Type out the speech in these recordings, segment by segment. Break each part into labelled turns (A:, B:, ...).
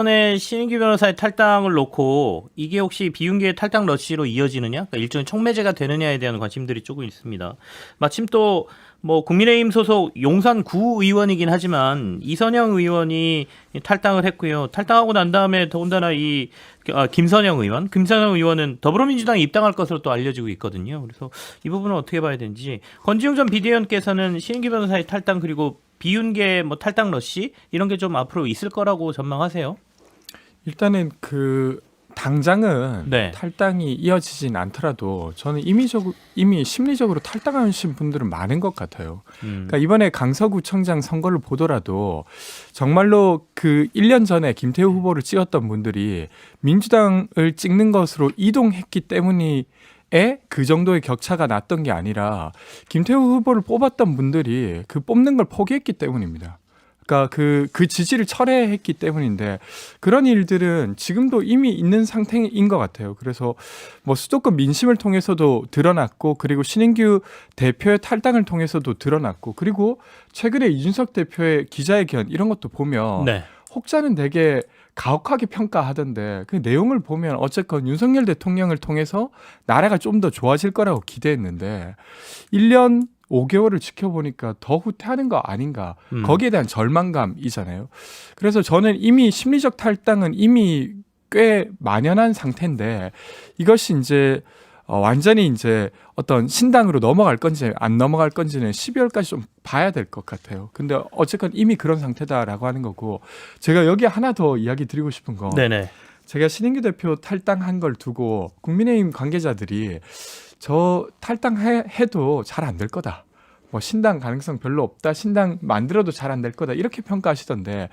A: 이번에 신인규 변호사의 탈당을 놓고 이게 혹시 비윤계의 탈당 러시로 이어지느냐, 그러니까 일종의 촉매제가 되느냐에 대한 관심들이 조금 있습니다. 마침 또 뭐 국민의힘 소속 용산구 의원이긴 하지만 이선영 의원이 탈당을 했고요. 탈당하고 난 다음에 더군다나 김선영 의원은 더불어민주당에 입당할 것으로 또 알려지고 있거든요. 그래서 이 부분은 어떻게 봐야 되는지, 권지웅 전 비대위원께서는 신인규 변호사의 탈당 그리고 비윤계 뭐 탈당 러시 이런 게 좀 앞으로 있을 거라고 전망하세요?
B: 일단은 그 당장은
A: 네.
B: 탈당이 이어지진 않더라도 저는 이미 심리적으로 탈당하신 분들은 많은 것 같아요. 그러니까 이번에 강서구청장 선거를 보더라도 정말로 그 1년 전에 김태우 후보를 찍었던 분들이 민주당을 찍는 것으로 이동했기 때문에 그 정도의 격차가 났던 게 아니라 김태우 후보를 뽑았던 분들이 그 뽑는 걸 포기했기 때문입니다. 그러니까 그 지지를 철회했기 때문인데, 그런 일들은 지금도 이미 있는 상태인 것 같아요. 그래서 뭐 수도권 민심을 통해서도 드러났고, 그리고 신인규 대표의 탈당을 통해서도 드러났고, 그리고 최근에 이준석 대표의 기자회견 이런 것도 보면
A: 네.
B: 혹자는 되게 가혹하게 평가하던데 그 내용을 보면 어쨌건 윤석열 대통령을 통해서 나라가 좀 더 좋아질 거라고 기대했는데 1년 5개월을 지켜보니까 더 후퇴하는 거 아닌가. 거기에 대한 절망감이잖아요. 그래서 저는 이미 심리적 탈당은 이미 꽤 만연한 상태인데, 이것이 이제 완전히 이제 어떤 신당으로 넘어갈 건지 안 넘어갈 건지는 12월까지 좀 봐야 될 것 같아요. 근데 어쨌건 이미 그런 상태다라고 하는 거고, 제가 여기 하나 더 이야기 드리고 싶은 거.
A: 네네.
B: 제가 신인규 대표 탈당한 걸 두고 국민의힘 관계자들이 저 탈당해도 잘 안 될 거다. 뭐 신당 가능성 별로 없다. 신당 만들어도 잘 안 될 거다. 이렇게 평가하시던데,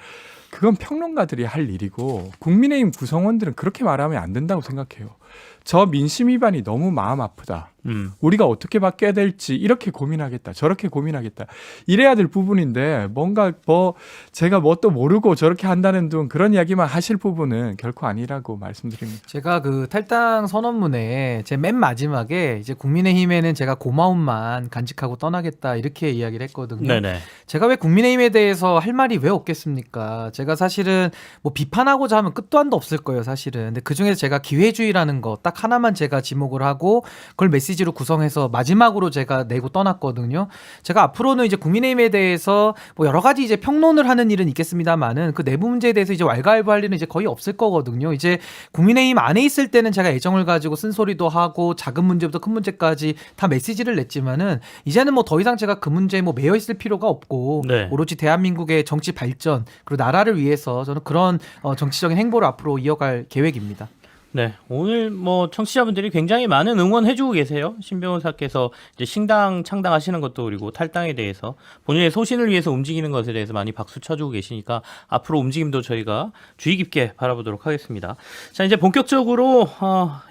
B: 그건 평론가들이 할 일이고 국민의힘 구성원들은 그렇게 말하면 안 된다고 생각해요. 저 민심 위반이 너무 마음 아프다. 우리가 어떻게 바뀌어야 될지 이렇게 고민하겠다, 저렇게 고민하겠다, 이래야 될 부분인데 뭔가 뭐 제가 뭐 또 모르고 저렇게 한다는 등 그런 이야기만 하실 부분은 결코 아니라고 말씀드립니다.
C: 제가 그 탈당 선언문에 제 맨 마지막에 이제 국민의힘에는 제가 고마움만 간직하고 떠나겠다 이렇게 이야기를 했거든요.
A: 네네.
C: 제가 왜 국민의힘에 대해서 할 말이 왜 없겠습니까? 제가 사실은 뭐 비판하고자 하면 끝도 한도 없을 거예요, 사실은. 근데 그중에서 제가 기회주의라는 거 딱 하나만 제가 지목을 하고 그걸 메시지로 구성해서 마지막으로 제가 내고 떠났거든요. 제가 앞으로는 이제 국민의힘에 대해서 뭐 여러 가지 이제 평론을 하는 일은 있겠습니다만은 그 내부 문제에 대해서 이제 왈가왈부할 일은 이제 거의 없을 거거든요. 이제 국민의힘 안에 있을 때는 제가 애정을 가지고 쓴소리도 하고 작은 문제부터 큰 문제까지 다 메시지를 냈지만은 이제는 뭐 더 이상 제가 그 문제에 뭐 매여 있을 필요가 없고
A: 네.
C: 오로지 대한민국의 정치 발전 그리고 나라를 위해서 저는 그런 정치적인 행보를 앞으로 이어갈 계획입니다.
A: 네, 오늘 뭐 청취자분들이 굉장히 많은 응원해주고 계세요. 신 변호사께서 이제 신당 창당하시는 것도, 그리고 탈당에 대해서 본인의 소신을 위해서 움직이는 것에 대해서 많이 박수 쳐주고 계시니까 앞으로 움직임도 저희가 주의 깊게 바라보도록 하겠습니다. 자, 이제 본격적으로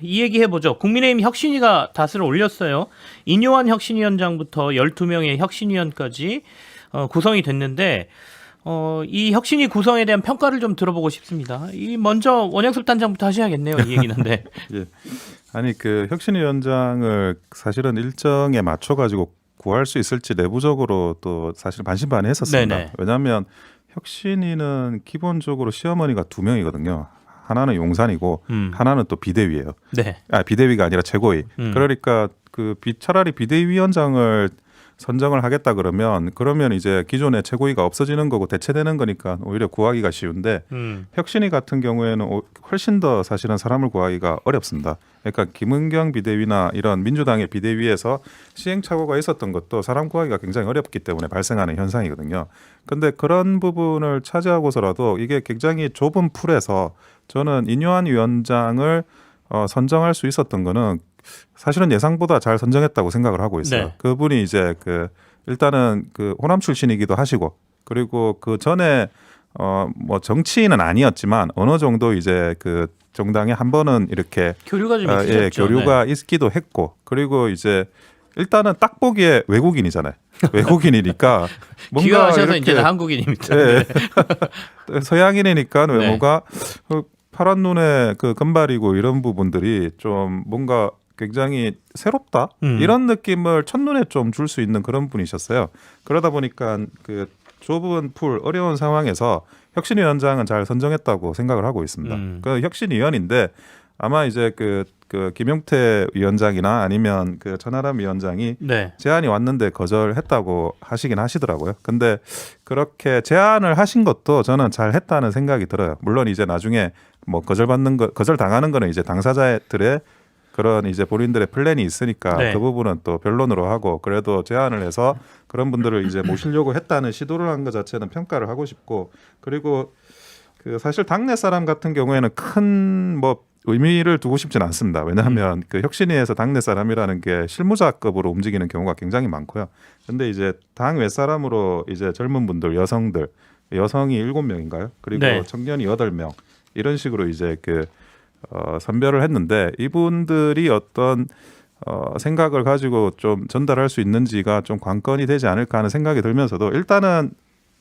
A: 이 얘기 해보죠. 국민의힘 혁신위가 닷을 올렸어요. 인요한 혁신위원장부터 12명의 혁신위원까지 구성이 됐는데, 이 혁신위 구성에 대한 평가를 좀 들어보고 싶습니다. 먼저 원영섭 단장부터 하셔야겠네요. 이 얘기는. 네.
D: 예. 아니 그 혁신위원장을 사실은 일정에 맞춰 가지고 구할 수 있을지 내부적으로 또 사실 반신반의했었습니다.
A: 네네.
D: 왜냐하면 혁신위는 기본적으로 시어머니가 2명이거든요. 하나는 용산이고 하나는 또 비대위예요.
A: 네.
D: 비대위가 아니라 최고위. 그러니까 차라리 비대위원장을 선정을 하겠다 그러면 이제 기존의 최고위가 없어지는 거고 대체되는 거니까 오히려 구하기가 쉬운데, 혁신위 같은 경우에는 훨씬 더 사실은 사람을 구하기가 어렵습니다. 그러니까 김은경 비대위나 이런 민주당의 비대위에서 시행착오가 있었던 것도 사람 구하기가 굉장히 어렵기 때문에 발생하는 현상이거든요. 그런데 그런 부분을 차지하고서라도 이게 굉장히 좁은 풀에서 저는 인요한 위원장을 선정할 수 있었던 거는 사실은 예상보다 잘 선정했다고 생각을 하고 있어요.
A: 네.
D: 그분이 이제 일단은 호남 출신이기도 하시고, 그리고 그 전에 뭐 정치인은 아니었지만 어느 정도 이제 정당에 한 번은 이렇게
A: 교류가 좀 있으셨죠.
D: 교류가
A: 네.
D: 있기도 했고, 그리고 이제 일단은 딱 보기에 외국인이잖아요. 외국인이니까 뭔가
A: 귀화하셔서
D: 이렇게
A: 이제는 한국인입니다.
D: 예.
A: 네.
D: 서양인이니까 외모가 파란 눈에 금발이고 이런 부분들이 좀 뭔가 굉장히 새롭다 이런 느낌을 첫눈에 좀 줄 수 있는 그런 분이셨어요. 그러다 보니까 좁은 풀 어려운 상황에서 혁신위원장은 잘 선정했다고 생각을 하고 있습니다. 그 혁신위원인데 아마 이제 그 김용태 위원장이나 아니면 그 천하람 위원장이
A: 네.
D: 제안이 왔는데 거절했다고 하시긴 하시더라고요. 근데 그렇게 제안을 하신 것도 저는 잘 했다는 생각이 들어요. 물론 이제 나중에 뭐 거절 당하는 거는 이제 당사자들의 그런 이제 본인들의 플랜이 있으니까
A: 네.
D: 그 부분은 또 변론으로 하고 그래도 제안을 해서 그런 분들을 이제 모시려고 했다는 시도를 한 것 자체는 평가를 하고 싶고 그리고 그 사실 당내 사람 같은 경우에는 큰 뭐 의미를 두고 싶진 않습니다. 왜냐하면 그 혁신위에서 당내 사람이라는 게 실무자급으로 움직이는 경우가 굉장히 많고요. 근데 이제 당 외 사람으로 이제 젊은 분들, 여성들, 여성이 7명인가요? 그리고
A: 네.
D: 청년이 8명 이런 식으로 이제 선별을 했는데 이분들이 어떤 생각을 가지고 좀 전달할 수 있는지가 좀 관건이 되지 않을까 하는 생각이 들면서도 일단은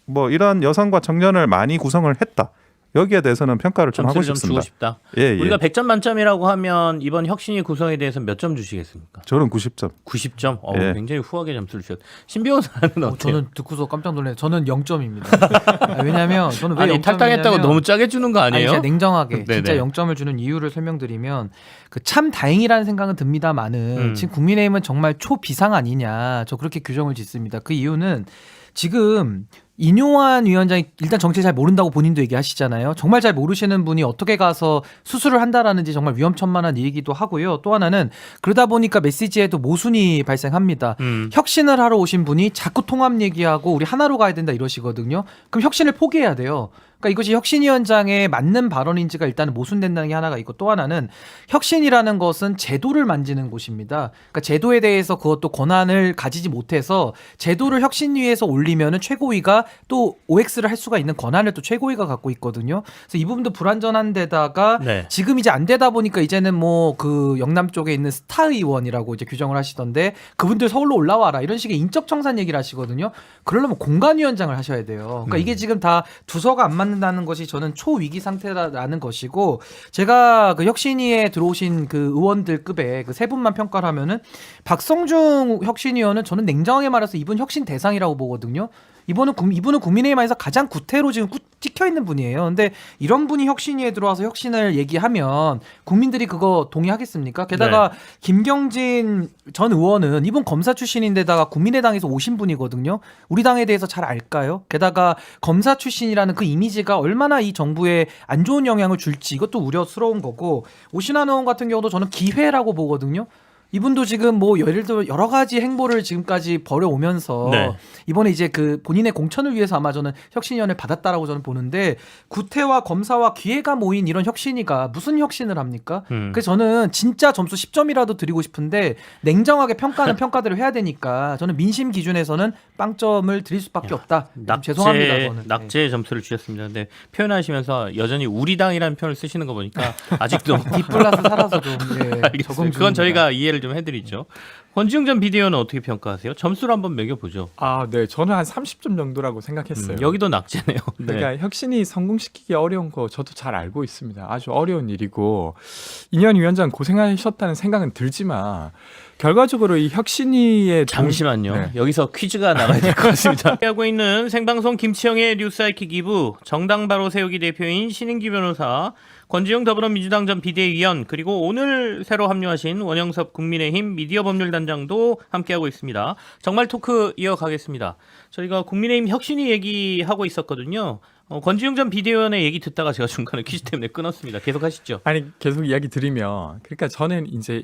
D: 뭐 이런 여성과 청년을 많이 구성을 했다. 여기에 대해서는 평가를 좀 하고
A: 점수를 좀 주고
D: 싶습니다.
A: 싶다.
D: 예,
A: 우리가 100점 만점이라고 하면 이번 혁신위 구성에 대해서 몇 점 주시겠습니까?
D: 저는 90점.
A: 90점.
D: 예.
A: 굉장히 후하게 점수를 주셨. 신 변호사는 어때요?
C: 저는 듣고서 깜짝 놀랐어요. 저는 0점입니다. 왜냐하면 저는 왜
A: 아니
C: 0점이냐면
A: 탈당했다고 너무 짜게 주는 거
C: 아니
A: 아니에요?
C: 제가 냉정하게
A: 네네.
C: 진짜 0점을 주는 이유를 설명드리면 그 참 다행이라는 생각은 듭니다만은 지금 국민의힘은 정말 초비상 아니냐 저 그렇게 규정을 짓습니다. 그 이유는 지금 인요한 위원장이 일단 정치 잘 모른다고 본인도 얘기하시잖아요. 정말 잘 모르시는 분이 어떻게 가서 수술을 한다라는지 정말 위험천만한 일이기도 하고요. 또 하나는 그러다 보니까 메시지에도 모순이 발생합니다. 혁신을 하러 오신 분이 자꾸 통합 얘기하고 우리 하나로 가야 된다 이러시거든요. 그럼 혁신을 포기해야 돼요. 그러니까 이것이 혁신위원장에 맞는 발언인지가 일단은 모순된다는 게 하나가 있고 또 하나는 혁신이라는 것은 제도를 만지는 곳입니다. 그러니까 제도에 대해서 그것도 권한을 가지지 못해서 제도를 혁신위에서 올리면은 최고위가 또 OX를 할 수가 있는 권한을 또 최고위가 갖고 있거든요. 그래서 이 부분도 불완전한 데다가
A: 네.
C: 지금 이제 안 되다 보니까 이제는 뭐 그 영남 쪽에 있는 스타 의원이라고 이제 규정을 하시던데 그분들 서울로 올라와라 이런 식의 인적 청산 얘기를 하시거든요. 그러려면 공관위원장을 하셔야 돼요. 그러니까 이게 지금 다 두서가 안 맞는다는 것이 저는 초위기 상태라는 것이고 제가 그 혁신위에 들어오신 그 의원들급의 그 세 분만 평가를 하면은 박성중 혁신위원은 저는 냉정하게 말해서 이분 혁신 대상이라고 보거든요. 이분은 국민의힘 안에서 가장 구태로 지금 찍혀 있는 분이에요. 근데 이런 분이 혁신위에 들어와서 혁신을 얘기하면 국민들이 그거 동의하겠습니까? 게다가
A: 네.
C: 김경진 전 의원은 이분 검사 출신인데다가 국민의당에서 오신 분이거든요. 우리 당에 대해서 잘 알까요? 게다가 검사 출신이라는 그 이미지가 얼마나 이 정부에 안 좋은 영향을 줄지 이것도 우려스러운 거고 오신환 의원 같은 경우도 저는 기회라고 보거든요. 이분도 지금 뭐 예를 들어 여러 가지 행보를 지금까지 벌여오면서
A: 네.
C: 이번에 이제 그 본인의 공천을 위해서 아마 저는 혁신위원회를 받았다라고 저는 보는데 구태와 검사와 기회가 모인 이런 혁신위가 무슨 혁신을 합니까? 그래서 저는 진짜 점수 10점이라도 드리고 싶은데 냉정하게 평가는 평가대로 해야 되니까 저는 민심 기준에서는 빵점을 드릴 수밖에 없다. 죄송합니다. 저는.
A: 낙제 점수를 주셨습니다. 근데 표현하시면서 여전히 우리 당이라는 표현을 쓰시는 거 보니까 아직도
C: D 플러스 살아서 좀
A: 알겠어요.
C: 적응
A: 그건
C: 중입니다.
A: 저희가 이해를 좀 해드리죠. 권지웅 전 비대위원은 어떻게 평가하세요? 점수를 한번 매겨보죠.
B: 아, 네. 저는 한 30점 정도라고 생각했어요.
A: 여기도 낙제네요. 네.
B: 그러니까 혁신이 성공시키기 어려운 거 저도 잘 알고 있습니다. 아주 어려운 일이고 인현 위원장 고생하셨다는 생각은 들지만 결과적으로 이 혁신위의
A: 잠시만요.
B: 네.
A: 여기서 퀴즈가 나가야 될 것 같습니다. 하고 있는 생방송 김치영의 뉴스하이킥 2부 정당 바로 세우기 대표인 신인기 변호사, 권지웅 더불어민주당 전 비대위원, 그리고 오늘 새로 합류하신 원영섭 국민의힘 미디어법률단장도 함께하고 있습니다. 정말 토크 이어가겠습니다. 저희가 국민의힘 혁신위 얘기하고 있었거든요. 권지웅 전 비대위원의 얘기 듣다가 제가 중간에 퀴즈 때문에 끊었습니다. 계속 하시죠.
B: 아니 계속 이야기 드리면 그러니까 저는 이제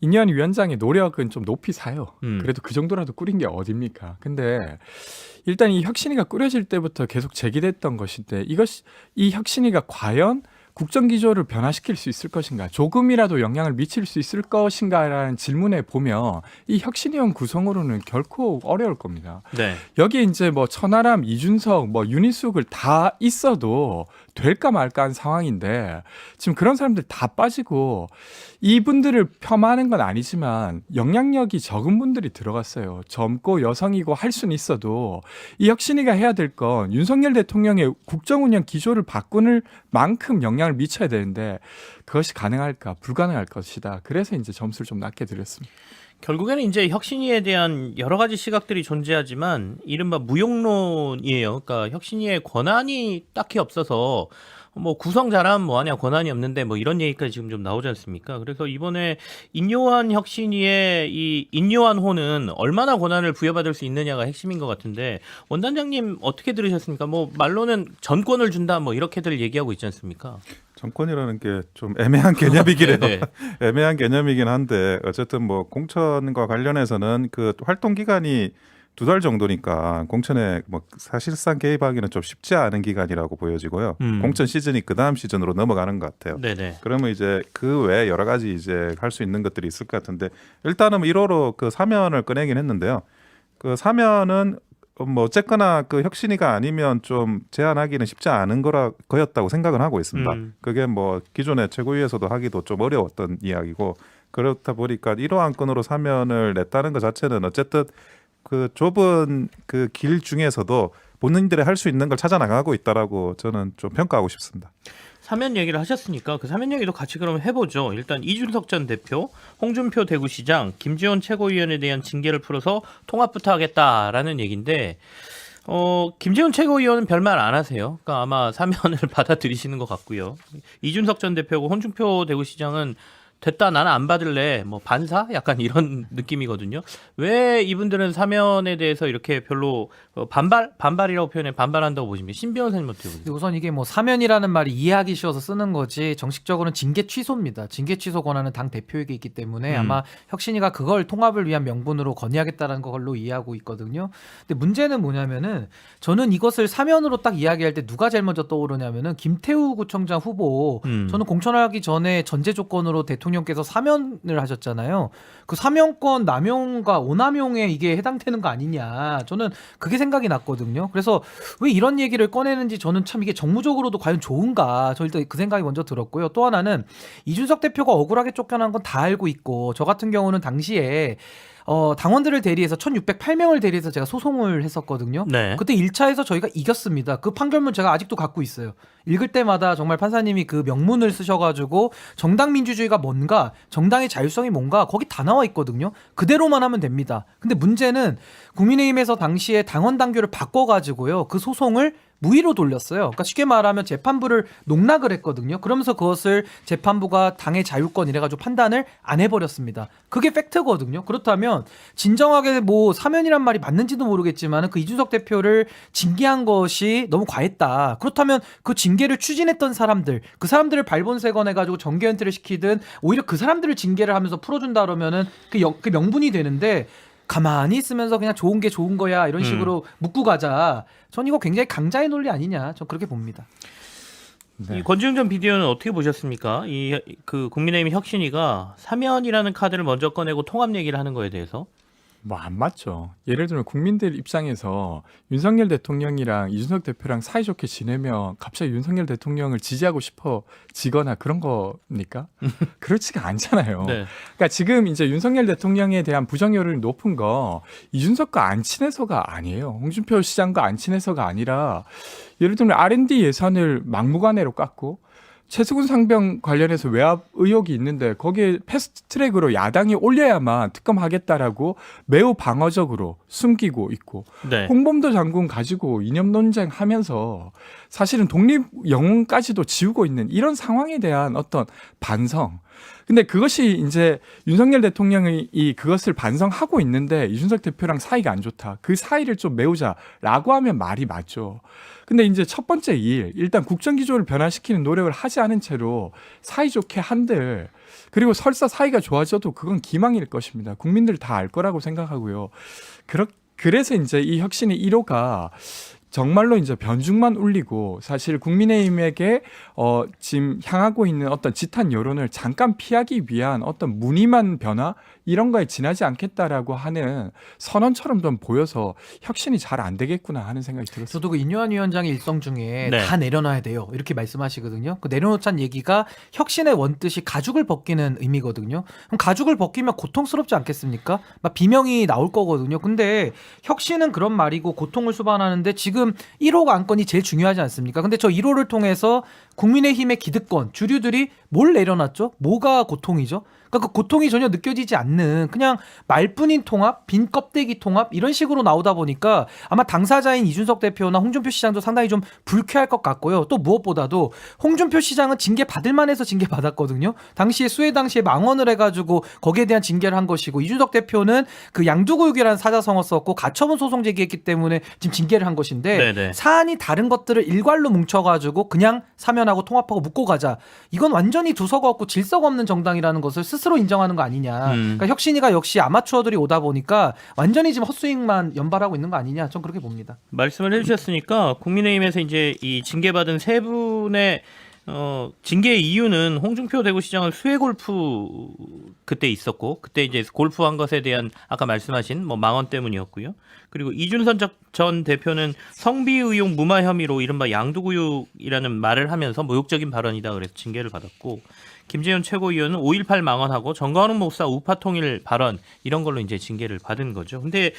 B: 인현 위원장의 노력은 좀 높이 사요. 그래도 그 정도라도 꾸린 게 어딥니까? 근데 일단 이 혁신위가 꾸려질 때부터 계속 제기됐던 것인데 이 혁신위가 과연 국정기조를 변화시킬 수 있을 것인가, 조금이라도 영향을 미칠 수 있을 것인가라는 질문에 보면 이 혁신위원 구성으로는 결코 어려울 겁니다.
A: 네.
B: 여기 이제 뭐 천하람, 이준석, 뭐 윤희숙을 다 있어도 될까 말까 한 상황인데 지금 그런 사람들 다 빠지고 이분들을 폄하하는 건 아니지만 영향력이 적은 분들이 들어갔어요. 젊고 여성이고 할 수는 있어도 이 혁신위가 해야 될 건 윤석열 대통령의 국정운영 기조를 바꾸는 만큼 영향을 미쳐야 되는데 그것이 가능할까? 불가능할 것이다. 그래서 이제 점수를 좀 낮게 드렸습니다.
A: 결국에는 이제 혁신위에 대한 여러 가지 시각들이 존재하지만 이른바 무용론이에요. 그러니까 혁신위의 권한이 딱히 없어서 뭐 구성 잘하면 뭐하냐 권한이 없는데 뭐 이런 얘기까지 지금 좀 나오지 않습니까? 그래서 이번에 인요한 혁신위의 이 인요한 호는 얼마나 권한을 부여받을 수 있느냐가 핵심인 것 같은데 원단장님 어떻게 들으셨습니까? 뭐 말로는 전권을 준다 뭐 이렇게들 얘기하고 있지 않습니까?
D: 정권이라는 게 좀 애매한 개념이긴 해요.
A: 네, 네.
D: 애매한 개념이긴 한데 어쨌든 뭐 공천과 관련해서는 그 활동 기간이 2달 정도니까 공천에 뭐 사실상 개입하기는 좀 쉽지 않은 기간이라고 보여지고요. 공천 시즌이 그 다음 시즌으로 넘어가는 것 같아요.
A: 네네.
D: 그러면 이제 그 외에 여러 가지 이제 할 수 있는 것들이 있을 것 같은데 일단은 1호로 그 사면을 꺼내긴 했는데요. 그 사면은 뭐 어쨌거나 그 혁신위가 아니면 좀 제안하기는 쉽지 않은 거였다고 생각은 하고 있습니다. 그게 뭐 기존의 최고위에서도 하기도 좀 어려웠던 이야기고 그렇다 보니까 1호 안건으로 사면을 냈다는 것 자체는 어쨌든 그 좁은 그 길 중에서도 본인들이 할 수 있는 걸 찾아 나가고 있다라고 저는 좀 평가하고 싶습니다.
A: 사면 얘기를 하셨으니까 그 사면 얘기도 같이 그럼 해보죠. 일단 이준석 전 대표, 홍준표 대구시장, 김지원 최고위원에 대한 징계를 풀어서 통합부터 하겠다라는 얘기인데 김지원 최고위원은 별말 안 하세요. 그러니까 아마 사면을 받아들이시는 것 같고요. 이준석 전 대표고 홍준표 대구시장은 됐다 나는 안 받을래 뭐 반사 약간 이런 느낌이거든요. 왜 이분들은 사면에 대해서 이렇게 별로 반발이라고 표현해 반발한다고 보십니까? 신 변호사님 어떻게 보세요?
C: 근데 우선 이게 뭐 사면이라는 말이 이해하기 쉬워서 쓰는 거지 정식적으로는 징계 취소입니다. 징계 취소 권한은 당 대표에게 있기 때문에 아마 혁신위가 그걸 통합을 위한 명분으로 건의하겠다는 걸로 이해하고 있거든요. 근데 문제는 뭐냐면은 저는 이것을 사면으로 딱 이야기할 때 누가 제일 먼저 떠오르냐면은 김태우 구청장 후보 저는 공천하기 전에 전제 조건으로 대통령께서 사면을 하셨잖아요. 그 사면권 남용과 오남용에 이게 해당되는 거 아니냐. 저는 그게 생각이 났거든요. 그래서 왜 이런 얘기를 꺼내는지 저는 참 이게 정무적으로도 과연 좋은가. 저 일단 그 생각이 먼저 들었고요. 또 하나는 이준석 대표가 억울하게 쫓겨난 건 다 알고 있고 저 같은 경우는 당시에 당원들을 대리해서 1608명을 대리해서 제가 소송을 했었거든요.
A: 네.
C: 그때 1차에서 저희가 이겼습니다. 그 판결문 제가 아직도 갖고 있어요. 읽을 때마다 정말 판사님이 그 명문을 쓰셔가지고 정당 민주주의가 뭔가, 정당의 자율성이 뭔가 거기 다 나와 있거든요. 그대로만 하면 됩니다. 근데 문제는 국민의힘에서 당시에 당원 당규를 바꿔가지고요. 그 소송을 무위로 돌렸어요. 그러니까 쉽게 말하면 재판부를 농락을 했거든요. 그러면서 그것을 재판부가 당의 자율권 이래가지고 판단을 안 해버렸습니다. 그게 팩트거든요. 그렇다면 진정하게 뭐 사면이란 말이 맞는지도 모르겠지만 그 이준석 대표를 징계한 것이 너무 과했다. 그렇다면 그 징계를 추진했던 사람들, 그 사람들을 발본색원해가지고 정계 은퇴를 시키든 오히려 그 사람들을 징계를 하면서 풀어준다 그러면은 그 명분이 되는데 가만히 있으면서 그냥 좋은 게 좋은 거야 이런 식으로 묻고 가자. 전 이거 굉장히 강자의 논리 아니냐. 전 그렇게 봅니다.
B: 네.
A: 이 권지웅 전 비대위원은 어떻게 보셨습니까? 이 그 국민의힘 혁신위가 사면이라는 카드를 먼저 꺼내고 통합 얘기를 하는 거에 대해서
B: 뭐 안 맞죠. 예를 들면 국민들 입장에서 윤석열 대통령이랑 이준석 대표랑 사이좋게 지내면 갑자기 윤석열 대통령을 지지하고 싶어지거나 그런 거니까? 그렇지가 않잖아요.
A: 네.
B: 그러니까 지금 이제 윤석열 대통령에 대한 부정여론이 높은 거 이준석과 안 친해서가 아니에요. 홍준표 시장과 안 친해서가 아니라 예를 들면 R&D 예산을 막무가내로 깎고 최수근 상병 관련해서 외압 의혹이 있는데 거기에 패스트트랙으로 야당이 올려야만 특검하겠다라고 매우 방어적으로 숨기고 있고
A: 네.
B: 홍범도 장군 가지고 이념 논쟁하면서 사실은 독립 영웅까지도 지우고 있는 이런 상황에 대한 어떤 반성. 근데 그것이 이제 윤석열 대통령이 그것을 반성하고 있는데 이준석 대표랑 사이가 안 좋다. 그 사이를 좀 메우자라고 하면 말이 맞죠. 근데 이제 첫 번째 일단 국정기조를 변화시키는 노력을 하지 않은 채로 사이좋게 한들 그리고 설사 사이가 좋아져도 그건 기망일 것입니다. 국민들 다 알 거라고 생각하고요. 그래서 이제 이 혁신의 1호가 정말로 이제 변죽만 울리고 사실 국민의힘에게 지금 향하고 있는 어떤 지탄 여론을 잠깐 피하기 위한 어떤 무늬만 변화 이런 거에 지나지 않겠다라고 하는 선언처럼 좀 보여서 혁신이 잘 안 되겠구나 하는 생각이 들었어요.
C: 저도 그 인요한 위원장의 일성 중에
A: 네.
C: 다 내려놔야 돼요. 이렇게 말씀하시거든요. 그 내려놓자는 얘기가 혁신의 원뜻이 가죽을 벗기는 의미거든요. 그럼 가죽을 벗기면 고통스럽지 않겠습니까? 막 비명이 나올 거거든요. 근데 혁신은 그런 말이고 고통을 수반하는데 지금 1호 안건이 제일 중요하지 않습니까? 근데 저 1호를 통해서 국민의힘의 기득권, 주류들이 뭘 내려놨죠? 뭐가 고통이죠? 그러니까 그 고통이 전혀 느껴지지 않는 그냥 말뿐인 통합, 빈 껍데기 통합 이런 식으로 나오다 보니까 아마 당사자인 이준석 대표나 홍준표 시장도 상당히 좀 불쾌할 것 같고요. 또 무엇보다도 홍준표 시장은 징계 받을 만해서 징계 받았거든요. 당시에 수해 당시에 망언을 해가지고 거기에 대한 징계를 한 것이고 이준석 대표는 그 양두구육이라는 사자성어 썼고 가처분 소송 제기했기 때문에 지금 징계를 한 것인데
A: 네네.
C: 사안이 다른 것들을 일괄로 뭉쳐가지고 그냥 사면하고 통합하고 묶고 가자. 이건 완전히 두서가 없고 질서가 없는 정당이라는 것을 스스로 인정하는 거 아니냐. 그러니까 혁신이가 역시 아마추어들이 오다 보니까 완전히 지금 헛스윙만 연발하고 있는 거 아니냐. 전 그렇게 봅니다.
A: 말씀을 해주셨으니까 국민의힘에서 이제 이 징계받은 세 분의 징계 이유는 홍준표 대구시장은 수해 골프 그때 있었고 그때 이제 골프한 것에 대한 아까 말씀하신 뭐 망언 때문이었고요. 그리고 이준석 전 대표는 성비 의용 무마 혐의로 이른바 양두구육이라는 말을 하면서 모욕적인 발언이다 그래서 징계를 받았고 김재현 최고위원은 5.18 망언하고 정관훈 목사 우파 통일 발언 이런 걸로 이제 징계를 받은 거죠. 근데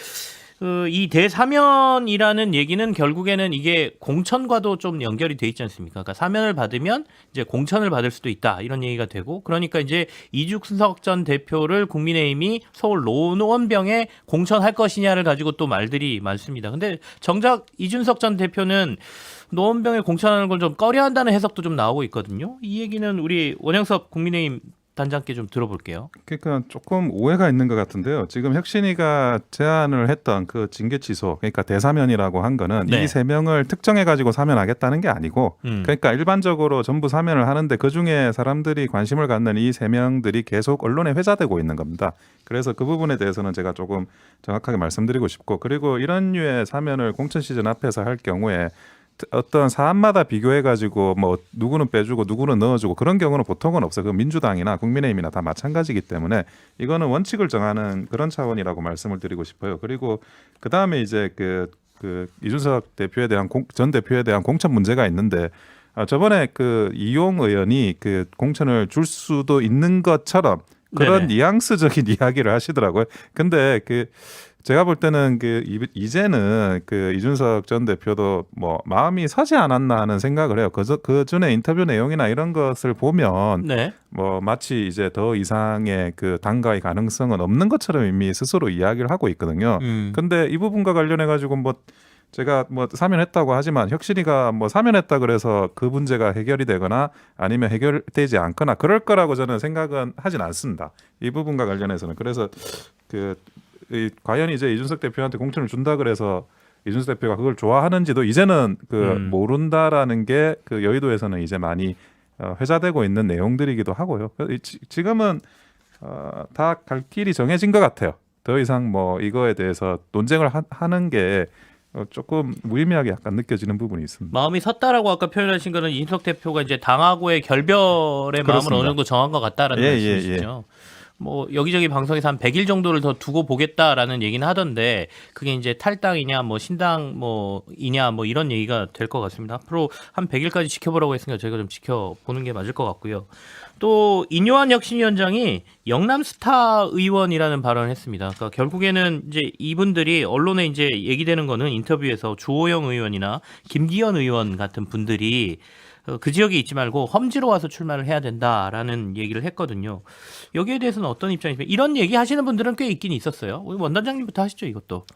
A: 이 대사면이라는 얘기는 결국에는 이게 공천과도 좀 연결이 돼 있지 않습니까? 그러니까 사면을 받으면 이제 공천을 받을 수도 있다 이런 얘기가 되고 그러니까 이제 이준석 전 대표를 국민의힘이 서울 노원병에 공천할 것이냐를 가지고 또 말들이 많습니다. 근데 정작 이준석 전 대표는 노원병에 공천하는 걸 좀 꺼려한다는 해석도 좀 나오고 있거든요. 이 얘기는 우리 원영섭 국민의힘 단장께 좀 들어볼게요.
D: 그러니까 조금 오해가 있는 것 같은데요. 지금 혁신이가 제안을 했던 그 징계 취소, 그러니까 대사면이라고 한 거는
A: 네.
D: 이 세 명을 특정해 가지고 사면하겠다는 게 아니고, 그러니까 일반적으로 전부 사면을 하는데 그 중에 사람들이 관심을 갖는 이 세 명들이 계속 언론에 회자되고 있는 겁니다. 그래서 그 부분에 대해서는 제가 조금 정확하게 말씀드리고 싶고, 그리고 이런 류의 사면을 공천 시즌 앞에서 할 경우에 어떤 사안마다 비교해가지고 뭐 누구는 빼주고 누구는 넣어주고 그런 경우는 보통은 없어요. 그 민주당이나 국민의힘이나 다 마찬가지이기 때문에 이거는 원칙을 정하는 그런 차원이라고 말씀을 드리고 싶어요. 그리고 그 다음에 이제 그 이준석 대표에 대한 전 대표에 대한 공천 문제가 있는데 저번에 그 이용 의원이 그 공천을 줄 수도 있는 것처럼 그런
A: 네네.
D: 뉘앙스적인 이야기를 하시더라고요. 근데 제가 볼 때는 이제는 이준석 전 대표도 뭐 마음이 서지 않았나 하는 생각을 해요. 그 전에 인터뷰 내용이나 이런 것을 보면
A: 네.
D: 뭐 마치 이제 더 이상의 그 당과의 가능성은 없는 것처럼 이미 스스로 이야기를 하고 있거든요. 근데 이 부분과 관련해 가지고 뭐 제가 뭐 사면했다고 하지만 혁신이가 뭐 사면했다 그래서 그 문제가 해결이 되거나 아니면 해결되지 않거나 그럴 거라고 저는 생각은 하진 않습니다. 이 부분과 관련해서는. 그래서 과연 이제 이준석 대표한테 공천을 준다 그래서 이준석 대표가 그걸 좋아하는지도 이제는 모른다라는 게 그 여의도에서는 이제 많이 회자되고 있는 내용들이기도 하고요. 지금은 다 갈 길이 정해진 것 같아요. 더 이상 뭐 이거에 대해서 논쟁을 하는 게 조금 무의미하게 약간 느껴지는 부분이 있습니다.
A: 마음이 섰다라고 아까 표현하신 거는 이준석 대표가 이제 당하고의 결별의 마음을
D: 그렇습니다.
A: 어느 정도 정한 것 같다라는 말씀이시죠. 뭐 여기저기 방송에서 한 100일 정도를 더 두고 보겠다라는 얘기는 하던데 그게 이제 탈당이냐 뭐 신당 뭐이냐 뭐 이런 얘기가 될 것 같습니다. 앞으로 한 100일까지 지켜보라고 했으니까 저희가 좀 지켜보는 게 맞을 것 같고요. 또 인요한 혁신위원장이 영남 스타 의원이라는 발언을 했습니다. 그러니까 결국에는 이제 이분들이 언론에 이제 얘기되는 거는 인터뷰에서 주호영 의원이나 김기현 의원 같은 분들이 그 지역에 있지 말고 험지로 와서 출마를 해야 된다라는 얘기를 했거든요. 여기에 대해서는 어떤 입장이십니까? 이런 얘기 하시는 분들은 꽤 있긴 있었어요. 우리 원단장님부터 하시죠, 이것도.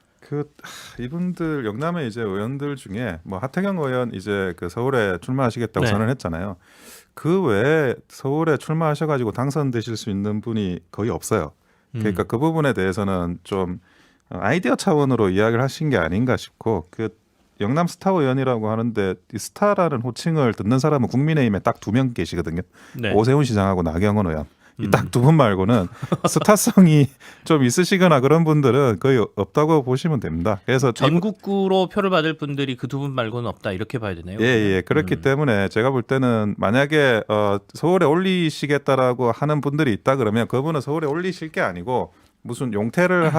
D: 이분들 영남의 이제 의원들 중에 뭐 하태경 의원 이제 서울에 출마하시겠다고
A: 네.
D: 선언했잖아요. 그 외에 서울에 출마하셔가지고 당선되실 수 있는 분이 거의 없어요. 그러니까 그 부분에 대해서는 좀 아이디어 차원으로 이야기를 하신 게 아닌가 싶고 영남 스타 의원이라고 하는데 이 스타라는 호칭을 듣는 사람은 국민의힘에 딱 2명 계시거든요.
A: 네.
D: 오세훈 시장하고 나경원 의원. 이 딱 두 분 말고는 스타성이 좀 있으시거나 그런 분들은 거의 없다고 보시면 됩니다. 그래서
A: 전국구로 표를 받을 분들이 그 두 분 말고는 없다 이렇게 봐야 되네요.
D: 예. 그렇기 때문에 제가 볼 때는 만약에 서울에 올리시겠다라고 하는 분들이 있다 그러면 그분은 서울에 올리실 게 아니고 무슨 용태를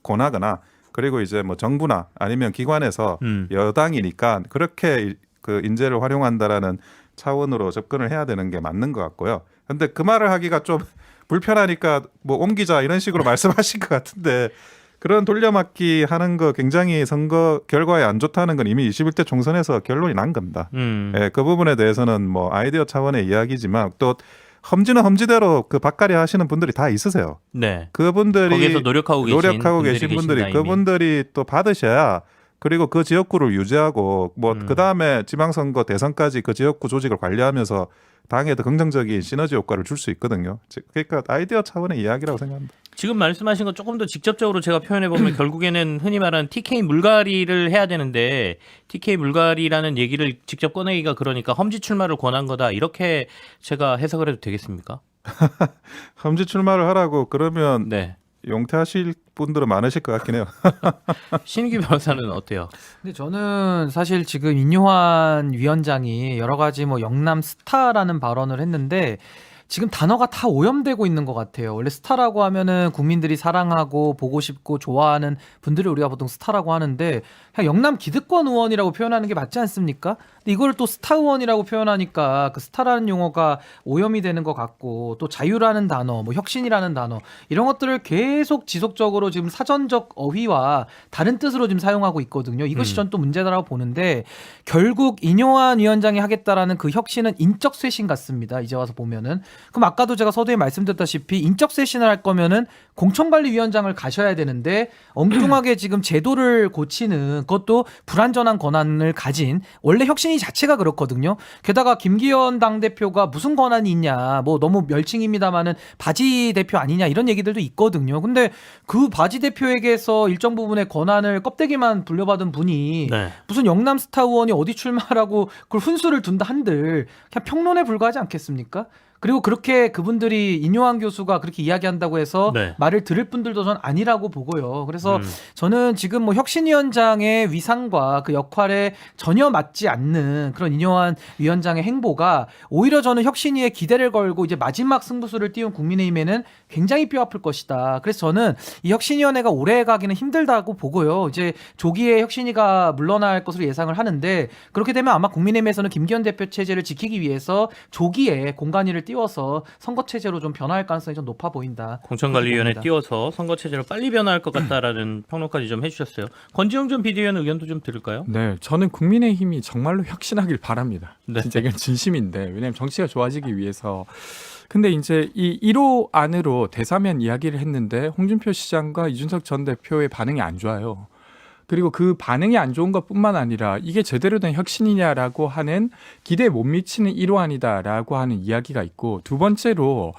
D: 권하거나 그리고 이제 뭐 정부나 아니면 기관에서 여당이니까 그렇게 그 인재를 활용한다라는 차원으로 접근을 해야 되는 게 맞는 것 같고요. 근데 그 말을 하기가 좀 불편하니까 뭐 옮기자 이런 식으로 말씀하신 것 같은데 그런 돌려막기 하는 거 굉장히 선거 결과에 안 좋다는 건 이미 21대 총선에서 결론이 난 겁니다. 예, 그 부분에 대해서는 뭐 아이디어 차원의 이야기지만 또 험지는 험지대로 그 밭갈이 하시는 분들이 다 있으세요.
A: 네.
D: 그분들이
A: 거기서 노력하고
D: 계신 분들이
A: 계신다, 이미.
D: 그분들이 또 받으셔야 그리고 그 지역구를 유지하고 뭐 그다음에 지방선거 대선까지 그 지역구 조직을 관리하면서 당에도 긍정적인 시너지 효과를 줄 수 있거든요. 그러니까 아이디어 차원의 이야기라고 생각합니다.
A: 지금 말씀하신 거 조금 더 직접적으로 제가 표현해 보면 결국에는 흔히 말하는 TK 물갈이를 해야 되는데 TK 물갈이라는 얘기를 직접 꺼내기가 그러니까 험지 출마를 권한 거다 이렇게 제가 해석을 해도 되겠습니까?
D: 험지 출마를 하라고 그러면
A: 네.
D: 용퇴하실 분들은 많으실 것 같긴 해요.
A: 신규 변호사는 어때요?
C: 근데 저는 사실 지금 인요한 위원장이 여러 가지 뭐 영남 스타라는 발언을 했는데 지금 단어가 다 오염되고 있는 것 같아요. 원래 스타라고 하면은 국민들이 사랑하고 보고 싶고 좋아하는 분들을 우리가 보통 스타라고 하는데 그냥 영남 기득권 의원이라고 표현하는 게 맞지 않습니까? 근데 이걸 또 스타 의원이라고 표현하니까 그 스타라는 용어가 오염이 되는 것 같고 또 자유라는 단어, 뭐 혁신이라는 단어 이런 것들을 계속 지속적으로 지금 사전적 어휘와 다른 뜻으로 지금 사용하고 있거든요. 이것이 전 또 문제다라고 보는데 결국 인요한 위원장이 하겠다라는 그 혁신은 인적 쇄신 같습니다. 이제 와서 보면은 그럼 아까도 제가 서두에 말씀드렸다시피 인적 쇄신을 할 거면은 공천관리위원장을 가셔야 되는데 엉뚱하게 지금 제도를 고치는 그것도 불완전한 권한을 가진 원래 혁신이 자체가 그렇거든요. 게다가 김기현 당대표가 무슨 권한이 있냐 뭐 너무 멸칭입니다마는 바지 대표 아니냐 이런 얘기들도 있거든요. 근데 그 바지 대표에게서 일정 부분의 권한을 껍데기만 불려받은 분이
A: 네.
C: 무슨 영남 스타 의원이 어디 출마라고 그걸 훈수를 둔다 한들 그냥 평론에 불과하지 않겠습니까? 그리고 그렇게 그분들이 인요한 교수가 그렇게 이야기한다고 해서
A: 네.
C: 말을 들을 분들도 전 아니라고 보고요. 그래서 저는 지금 뭐 혁신위원장의 위상과 그 역할에 전혀 맞지 않는 그런 인요한 위원장의 행보가 오히려 저는 혁신위에 기대를 걸고 이제 마지막 승부수를 띄운 국민의힘에는 굉장히 뼈아플 것이다. 그래서 저는 이 혁신위원회가 오래 가기는 힘들다고 보고요. 이제 조기에 혁신위가 물러날 것으로 예상을 하는데 그렇게 되면 아마 국민의힘에서는 김기현 대표 체제를 지키기 위해서 조기에 공간위를 띄워서 선거 체제로 좀 변화할 가능성이 좀 높아 보인다.
A: 공천관리위원회
C: 그렇게 봅니다.
A: 띄워서 선거 체제로 빨리 변화할 것 같다라는 평론까지 좀 해주셨어요. 권지웅 전 비대위원 의견도 좀 들을까요?
B: 네, 저는 국민의힘이 정말로 혁신하길 바랍니다.
A: 네.
B: 진짜 이건 진심인데 왜냐하면 정치가 좋아지기 위해서. 근데 이제 이 1호 안으로 대사면 이야기를 했는데 홍준표 시장과 이준석 전 대표의 반응이 안 좋아요. 그리고 그 반응이 안 좋은 것뿐만 아니라 이게 제대로 된 혁신이냐라고 하는 기대에 못 미치는 1호안이다라고 하는 이야기가 있고 두 번째로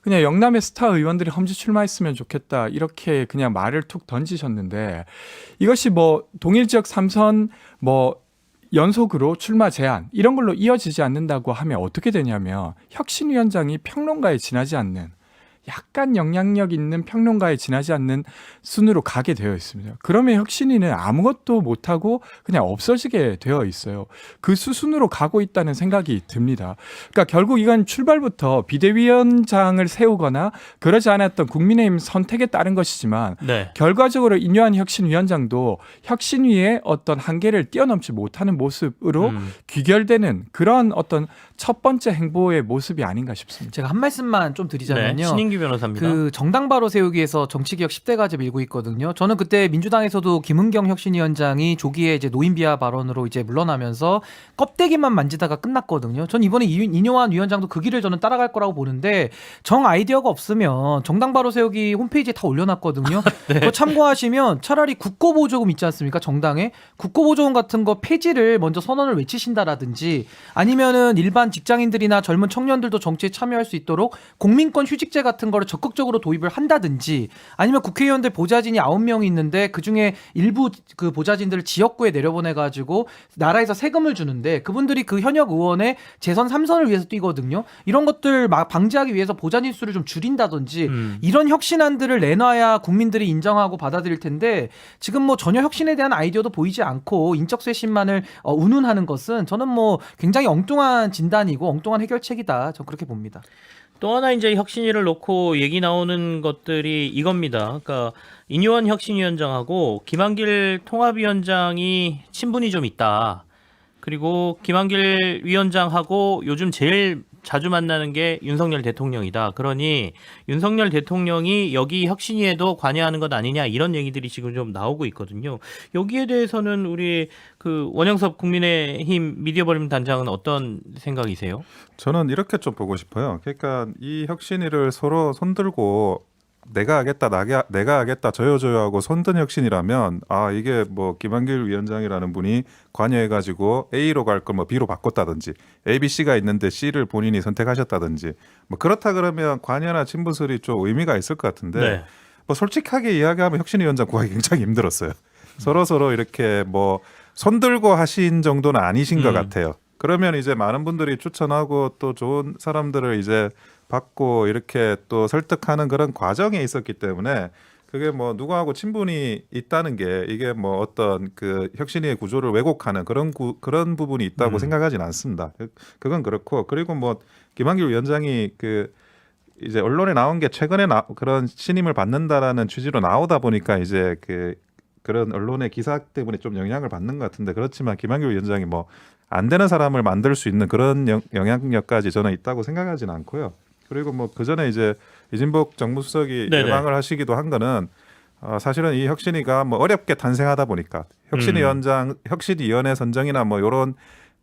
B: 그냥 영남의 스타 의원들이 험지 출마했으면 좋겠다 이렇게 그냥 말을 툭 던지셨는데 이것이 뭐 동일 지역 3선 뭐 연속으로 출마 제한 이런 걸로 이어지지 않는다고 하면 어떻게 되냐면 혁신위원장이 평론가에 지나지 않는 약간 영향력 있는 평론가에 지나지 않는 순으로 가게 되어 있습니다. 그러면 혁신위는 아무것도 못하고 그냥 없어지게 되어 있어요. 그 수순으로 가고 있다는 생각이 듭니다. 그러니까 결국 이건 출발부터 비대위원장을 세우거나 그러지 않았던 국민의힘 선택에 따른 것이지만
A: 네.
B: 결과적으로 인요한 혁신위원장도 혁신위의 어떤 한계를 뛰어넘지 못하는 모습으로 귀결되는 그런 어떤 첫 번째 행보의 모습이 아닌가 싶습니다.
C: 제가 한 말씀만 좀
A: 네.
C: 드리자면요.
A: 신인규 변호사입니다.
C: 그 정당 바로 세우기에서 정치개혁 10대가제 밀고 있거든요. 저는 그때 민주당에서도 김은경 혁신위원장이 조기에 이제 노인 비하 발언으로 이제 물러나면서 껍데기만 만지다가 끝났거든요. 전 이번에 인요한 위원장도 그 길을 저는 따라갈 거라고 보는데 정 아이디어가 없으면 정당 바로 세우기 홈페이지에 다 올려놨거든요.
A: 네.
C: 그거 참고하시면 차라리 국고보조금 있지 않습니까? 정당에 국고보조금 같은 거 폐지를 먼저 선언을 외치신다라든지 아니면은 일반 직장인들이나 젊은 청년들도 정치에 참여할 수 있도록 공민권 휴직제 같은 거를 적극적으로 도입을 한다든지 아니면 국회의원들 보좌진이 9명이 있는데 그중에 일부 그 보좌진들을 지역구에 내려보내가지고 나라에서 세금을 주는데 그분들이 그 현역 의원의 재선 3선을 위해서 뛰거든요. 이런 것들 방지하기 위해서 보좌진 수를 좀 줄인다든지 이런 혁신안들을 내놔야 국민들이 인정하고 받아들일 텐데 지금 뭐 전혀 혁신에 대한 아이디어도 보이지 않고 인적 쇄신만을 운운하는 것은 저는 뭐 굉장히 엉뚱한 진단이고 엉뚱한 해결책이다. 저 그렇게 봅니다.
A: 또 하나 이제 혁신위를 놓고 얘기 나오는 것들이 이겁니다. 그러니까 인요한 혁신위원장하고 김한길 통합위원장이 친분이 좀 있다. 그리고 김한길 위원장하고 요즘 제일 자주 만나는 게 윤석열 대통령이다. 그러니 윤석열 대통령이 여기 혁신위에도 관여하는 것 아니냐 이런 얘기들이 지금 좀 나오고 있거든요. 여기에 대해서는 우리 그 원영섭 국민의힘 미디어버림 단장은 어떤 생각이세요?
D: 저는 이렇게 좀 보고 싶어요. 그러니까 이 혁신위를 서로 손들고 내가 하겠다, 내가 하겠다, 저요 하고 손든 혁신이라면 이게 뭐 김한길 위원장이라는 분이 관여해가지고 A로 갈 걸 뭐 B로 바꿨다든지 A, B, C가 있는데 C를 본인이 선택하셨다든지 뭐 그렇다 그러면 관여나 친분설이 좀 의미가 있을 것 같은데
A: 네.
D: 뭐 솔직하게 이야기하면 혁신위원장 구하기 굉장히 힘들었어요. 서로 이렇게 뭐 손들고 하신 정도는 아니신 것 같아요. 그러면 이제 많은 분들이 추천하고 또 좋은 사람들을 이제 받고 이렇게 또 설득하는 그런 과정에 있었기 때문에 그게 뭐 누구하고 친분이 있다는 게 이게 뭐 어떤 그 혁신위의 구조를 왜곡하는 그런 부분이 있다고 생각하진 않습니다. 그건 그렇고 그리고 뭐 김한길 위원장이 그 이제 언론에 나온 게 최근에 그런 신임을 받는다라는 취지로 나오다 보니까 이제 그런 언론의 기사 때문에 좀 영향을 받는 것 같은데 그렇지만 김한길 위원장이 뭐 안 되는 사람을 만들 수 있는 그런 영향력까지 저는 있다고 생각하지는 않고요. 그리고 뭐 그 전에 이제 이진복 정무수석이
A: 네네.
D: 예방을 하시기도 한 거는 사실은 이 혁신위가 뭐 어렵게 탄생하다 보니까 혁신위원회 선정이나 뭐 이런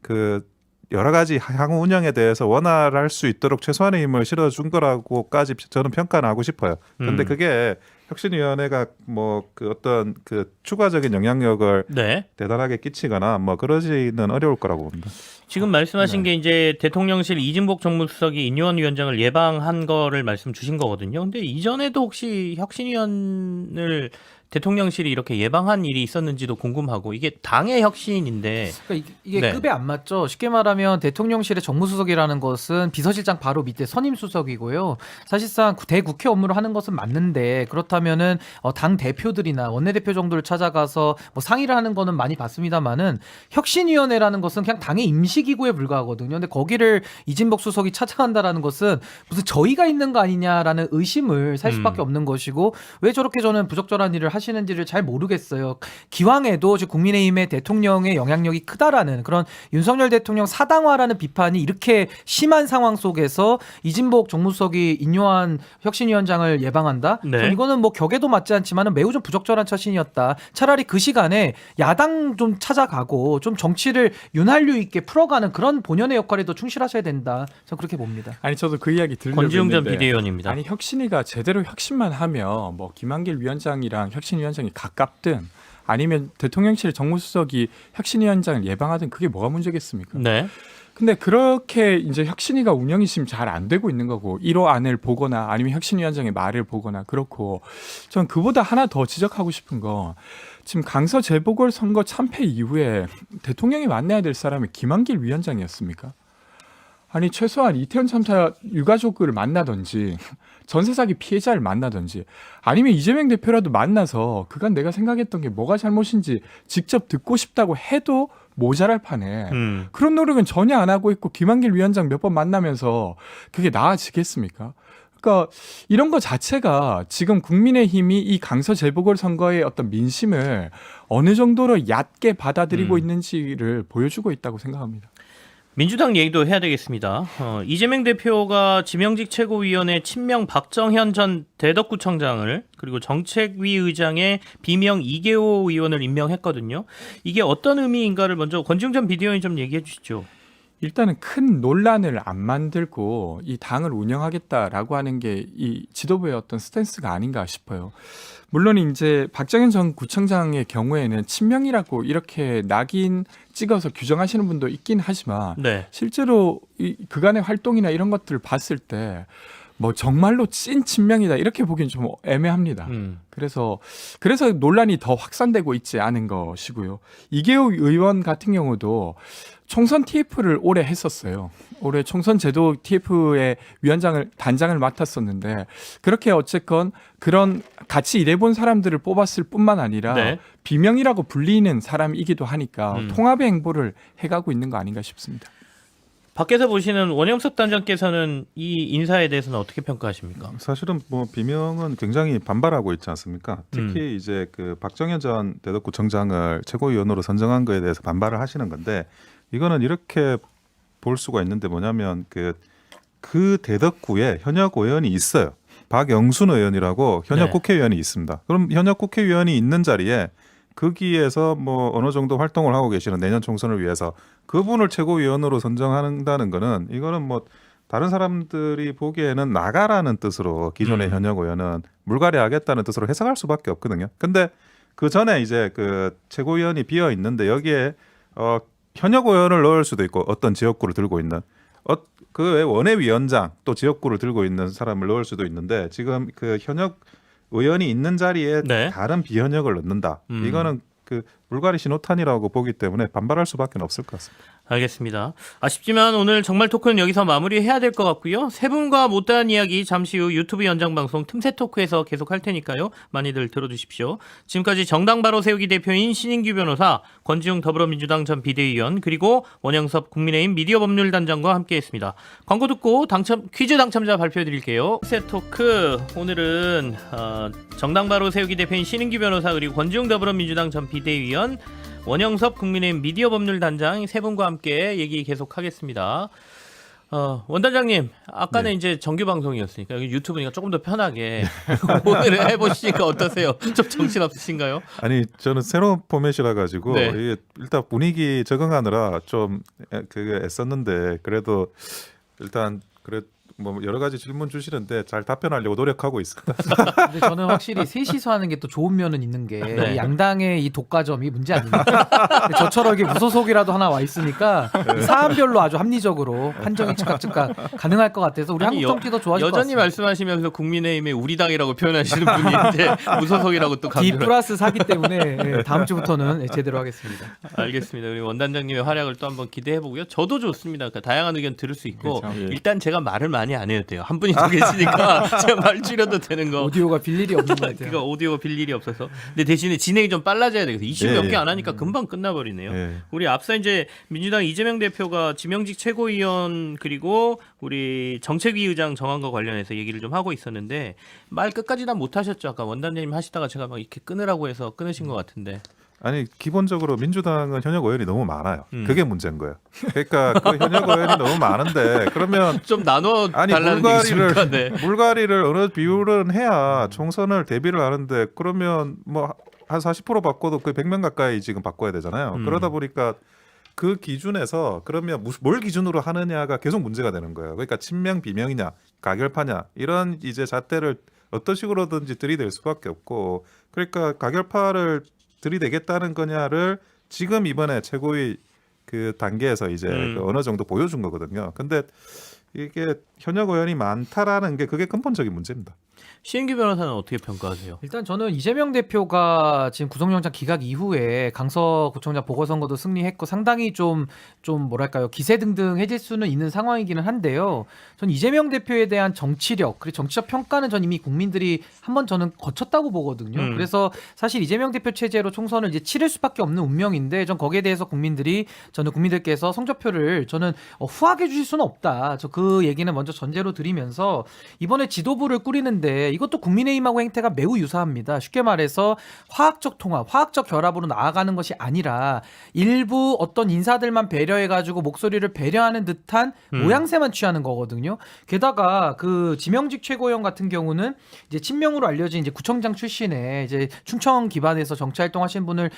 D: 그 여러 가지 향후 운영에 대해서 원활할 수 있도록 최소한의 힘을 실어준 거라고까지 저는 평가는 하고 싶어요. 근데 그게 혁신위원회가 뭐 그 어떤 그 추가적인 영향력을
A: 네.
D: 대단하게 끼치거나 뭐 그러지는 어려울 거라고 봅니다.
A: 지금 말씀하신 게 이제 대통령실 이진복 정무수석이 인요한 위원장을 예방한 거를 말씀 주신 거거든요. 근데 이전에도 혹시 혁신위원을 대통령실이 이렇게 예방한 일이 있었는지도 궁금하고 이게 당의 혁신인데
C: 그러니까 이게
A: 네.
C: 급에 안 맞죠. 쉽게 말하면 대통령실의 정무수석이라는 것은 비서실장 바로 밑에 선임수석이고요. 사실상 대국회 업무를 하는 것은 맞는데 그렇다면은 당 대표들이나 원내대표 정도를 찾아가서 뭐 상의를 하는 거는 많이 봤습니다만은 혁신위원회라는 것은 그냥 당의 임시기구에 불과하거든요. 근데 거기를 이진복 수석이 찾아간다라는 것은 무슨 저희가 있는 거 아니냐라는 의심을 살 수밖에 없는 것이고 왜 저렇게 저는 부적절한 일을 하시는지를 잘 모르겠어요. 기왕에도 국민의힘의 대통령의 영향력이 크다라는 그런 윤석열 대통령 사당화라는 비판이 이렇게 심한 상황 속에서 이진복 정무수석이 인요한 혁신위원장을 예방한다?
A: 네.
C: 전 이거는 뭐 격에도 맞지 않지만 매우 좀 부적절한 처신이었다. 차라리 그 시간에 야당 좀 찾아가고 좀 정치를 윤활유 있게 풀어가는 그런 본연의 역할에 더 충실하셔야 된다. 저는 그렇게 봅니다.
B: 아니 저도 그 이야기 들으려고
A: 권지웅 전
B: 했는데
A: 비대위원입니다.
B: 아니 혁신위가 제대로 혁신만 하면 뭐 김한길 위원장이랑 혁신위원장이 가깝든 아니면 대통령실 정무수석이 혁신위원장을 예방하든 그게 뭐가 문제겠습니까?
A: 네.
B: 근데 그렇게 이제 혁신위가 운영이 지금 잘 안 되고 있는 거고 1호 안을 보거나 아니면 혁신위원장의 말을 보거나 그렇고 전 그보다 하나 더 지적하고 싶은 거 지금 강서 재보궐선거 참패 이후에 대통령이 만나야 될 사람이 김한길 위원장이었습니까? 아니 최소한 이태원 참사 유가족을 만나든지 전세 사기 피해자를 만나든지 아니면 이재명 대표라도 만나서 그간 내가 생각했던 게 뭐가 잘못인지 직접 듣고 싶다고 해도 모자랄 판에 그런 노력은 전혀 안 하고 있고 김한길 위원장 몇 번 만나면서 그게 나아지겠습니까? 그러니까 이런 거 자체가 지금 국민의힘이 이 강서 재보궐선거의 어떤 민심을 어느 정도로 얕게 받아들이고 있는지를 보여주고 있다고 생각합니다.
A: 민주당 얘기도 해야 되겠습니다. 이재명 대표가 지명직 최고위원회 친명 박정현 전 대덕구청장을 그리고 정책위 의장에 비명 이계호 의원을 임명했거든요. 이게 어떤 의미인가를 먼저 권지웅 전 비대위원이 좀 얘기해 주시죠.
B: 일단은 큰 논란을 안 만들고 이 당을 운영하겠다라고 하는 게 이 지도부의 어떤 스탠스가 아닌가 싶어요. 물론 이제 박정현 전 구청장의 경우에는 친명이라고 이렇게 낙인 찍어서 규정하시는 분도 있긴 하지만
A: 네.
B: 실제로 이 그간의 활동이나 이런 것들을 봤을 때 뭐 정말로 찐 친명이다 이렇게 보기엔 좀 애매합니다. 그래서 논란이 더 확산되고 있지 않은 것이고요. 이계호 의원 같은 경우도 총선 TF를 오래 했었어요. 올해 총선 제도 TF의 단장을 맡았었는데 그렇게 어쨌건 그런 같이 일해본 사람들을 뽑았을 뿐만 아니라
A: 네.
B: 비명이라고 불리는 사람이기도 하니까 통합의 행보를 해가고 있는 거 아닌가 싶습니다.
A: 밖에서 보시는 원영석 단장께서는 이 인사에 대해서는 어떻게 평가하십니까?
D: 사실은 뭐 비명은 굉장히 반발하고 있지 않습니까? 특히 이제 그 박정현 전 대덕구청장을 최고위원으로 선정한 거에 대해서 반발을 하시는 건데 이거는 이렇게 볼 수가 있는데 뭐냐면 그 그 대덕구에 현역 의원이 있어요. 박영순 의원이라고 현역
A: 네.
D: 국회의원이 있습니다. 그럼 현역 국회의원이 있는 자리에 거기에서 뭐 어느 정도 활동을 하고 계시는 내년 총선을 위해서 그분을 최고위원으로 선정한다는 거는 이거는 뭐 다른 사람들이 보기에는 나가라는 뜻으로 기존의 현역 의원은 물갈이하겠다는 뜻으로 해석할 수밖에 없거든요. 근데 그 전에 이제 그 최고위원이 비어 있는데 여기에 현역 의원을 넣을 수도 있고 어떤 지역구를 들고 있는 그 외 원외위원장 또 지역구를 들고 있는 사람을 넣을 수도 있는데 지금 그 현역 의원이 있는 자리에
A: 네.
D: 다른 비현역을 넣는다. 이거는 그 물갈이 신호탄이라고 보기 때문에 반발할 수밖에 없을 것 같습니다.
A: 알겠습니다. 아쉽지만 오늘 정말 토크는 여기서 마무리해야 될 것 같고요. 세 분과 못다한 이야기 잠시 후 유튜브 연장방송 틈새 토크에서 계속 할 테니까요. 많이들 들어주십시오. 지금까지 정당 바로 세우기 대표인 신인규 변호사, 권지웅 더불어민주당 전 비대위원, 그리고 원영섭 국민의힘 미디어법률단장과 함께했습니다. 광고 듣고 퀴즈 당첨자 발표해드릴게요. 틈새 토크 오늘은 정당 바로 세우기 대표인 신인규 변호사 그리고 권지웅 더불어민주당 전 비대위원, 원영섭 국민의힘 미디어법률단장 세 분과 함께 얘기 계속하겠습니다. 원단장님, 아까는
D: 네.
A: 이제 정규 방송이었으니까 여기 유튜브니까 조금 더 편하게 오늘 해보시니까 어떠세요? 좀 정신 없으신가요?
D: 아니 저는 새로운 포맷이라 가지고
A: 네.
D: 이게 일단 분위기 적응하느라 좀 그게 애썼는데 그래도 일단 뭐 여러 가지 질문 주시는데 잘 답변하려고 노력하고 있습니다.
C: 근데 저는 확실히 셋이서 하는 게 또 좋은 면은 있는 게
A: 네.
C: 이 양당의 이 독과점이 문제 아닙니까? 저처럼 이게 무소속이라도 하나 와 있으니까
A: 네.
C: 사안별로 아주 합리적으로 판정이 즉각 가능할 것 같아서 우리
A: 아니,
C: 한국 정치도 좋아질 것
A: 여전히
C: 같습니다.
A: 말씀하시면서 국민의힘의 우리 당이라고 표현하시는 분이 이제 무소속이라고 또
C: D
A: 강조를.
C: 플러스 사기 때문에 예, 다음 주부터는 제대로 하겠습니다.
A: 알겠습니다. 우리 원단장님의 활약을 또 한번 기대해 보고요. 저도 좋습니다. 그러니까 다양한 의견 들을 수 있고
B: 그렇죠.
D: 예.
A: 일단 제가 말을 많이 안 해도 돼요. 한 분이 더 계시니까 제가 말 줄여도 되는 거.
C: 오디오가 빌 일이 없는 것 같아요.
A: 그러니까 오디오가 빌 일이 없어서. 근데 대신에 진행이 좀 빨라져야 되겠어요. 20 몇
D: 예,
A: 개
D: 예.
A: 안 하니까 금방 끝나버리네요.
D: 예.
A: 우리 앞서 이제 민주당 이재명 대표가 지명직 최고위원 그리고 우리 정책위 의장 정한 거 관련해서 얘기를 좀 하고 있었는데 말 끝까지 다 못 하셨죠. 아까 원단장님 하시다가 제가 막 이렇게 끊으라고 해서 끊으신 것 같은데.
D: 아니 기본적으로 민주당은 현역 의원이 너무 많아요. 그게 문제인 거예요. 그러니까 그 현역 의원이 너무 많은데 그러면
A: 좀 나눠
D: 아니
A: 달라는 얘기십니까? 네.
D: 물갈이를 어느 비율은 해야 총선을 대비를 하는데 그러면 뭐 한 40% 바꿔도 그 100명 가까이 지금 바꿔야 되잖아요. 그러다 보니까 그 기준에서 그러면 뭘 기준으로 하느냐가 계속 문제가 되는 거예요. 그러니까 친명 비명이냐 가결파냐 이런 이제 잣대를 어떤 식으로든지 들이댈 수밖에 없고 그러니까 가결파를 들이대겠다는 거냐를 지금 이번에 최고위 그 단계에서 이제 그 어느 정도 보여준 거거든요. 근데 이게 현역 의원이 많다라는 게 그게 근본적인 문제입니다.
A: 신인규 변호사는 어떻게 평가하세요?
C: 일단 저는 이재명 대표가 지금 구속영장 기각 이후에 강서구청장 보궐선거도 승리했고 상당히 좀 뭐랄까요 기세등등해질 수는 있는 상황이기는 한데요. 전 이재명 대표에 대한 정치력 그리고 정치적 평가는 전 이미 국민들이 한번 저는 거쳤다고 보거든요. 그래서 사실 이재명 대표 체제로 총선을 이제 치를 수밖에 없는 운명인데 전 거기에 대해서 국민들께서 성적표를 저는 후하게 주실 수는 없다. 저 그 얘기는 먼저 전제로 드리면서 이번에 지도부를 꾸리는데 이것도 국민의힘하고 행태가 매우 유사합니다. 쉽게 말해서 화학적 통합, 화학적 결합으로 나아가는 것이 아니라 일부 어떤 인사들만 배려해가지고 목소리를 배려하는 듯한 모양새만 취하는 거거든요. 게다가 그 지명직 최고위원 같은 경우는 이제 친명으로 알려진 이제 구청장 출신의 이제 충청 기반에서 정치활동하신 분을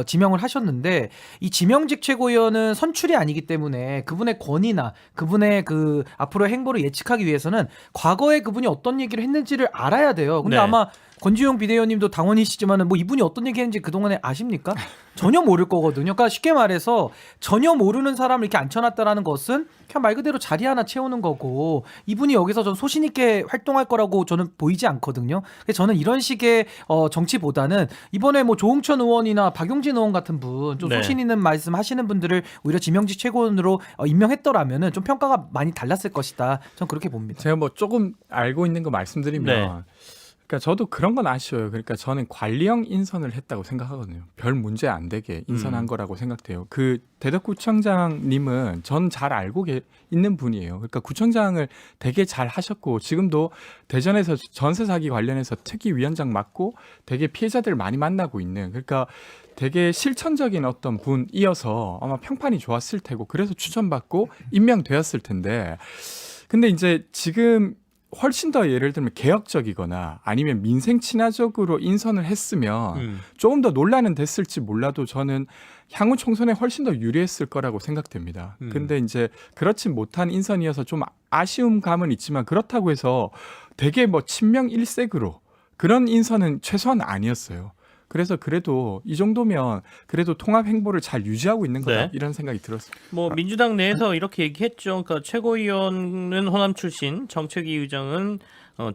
C: 지명을 하셨는데 이 지명직 최고위원은 선출이 아니기 때문에 그분의 권위나 그분의 그 앞으로의 행보를 예측하기 위해서는 과거에 그분이 어떤 얘기를 했는지를 알아야 돼요. 근데
A: 네.
C: 아마 권지용 비대위원님도 당원이시지만은 뭐 이분이 어떤 얘기했는지 그동안에 아십니까? 전혀 모를 거거든요. 그러니까 쉽게 말해서 전혀 모르는 사람을 이렇게 앉혀놨다라는 것은 그냥 말 그대로 자리 하나 채우는 거고 이분이 여기서 전 소신 있게 활동할 거라고 저는 보이지 않거든요. 그래서 저는 이런 식의 정치보다는 이번에 뭐 조응천 의원이나 박용진 의원 같은 분 좀
A: 네.
C: 소신 있는 말씀 하시는 분들을 오히려 지명직 최고위원으로 임명했더라면은 좀 평가가 많이 달랐을 것이다. 전 그렇게 봅니다.
B: 제가 뭐 조금 알고 있는 거 말씀드리면
A: 네.
B: 그러니까 저도 그런 건 아쉬워요. 그러니까 저는 관리형 인선을 했다고 생각하거든요. 별 문제 안 되게 인선한 거라고 생각돼요. 그 대덕구청장님은 전 잘 알고 있는 분이에요. 그러니까 구청장을 되게 잘 하셨고 지금도 대전에서 전세 사기 관련해서 특위위원장 맡고 되게 피해자들 많이 만나고 있는 그러니까 되게 실천적인 어떤 분이어서 아마 평판이 좋았을 테고 그래서 추천받고 임명되었을 텐데 근데 이제 지금 훨씬 더 예를 들면 개혁적이거나 아니면 민생 친화적으로 인선을 했으면 조금 더 논란은 됐을지 몰라도 저는 향후 총선에 훨씬 더 유리했을 거라고 생각됩니다. 근데 이제 그렇지 못한 인선이어서 좀 아쉬움 감은 있지만 그렇다고 해서 되게 뭐 친명 일색으로 그런 인선은 최소한 아니었어요. 그래서 그래도 이 정도면 그래도 통합 행보를 잘 유지하고 있는 거다
A: 네.
B: 이런 생각이 들었습니다.
A: 뭐 민주당 내에서 이렇게 얘기했죠. 그러니까 최고위원은 호남 출신, 정책위 의장은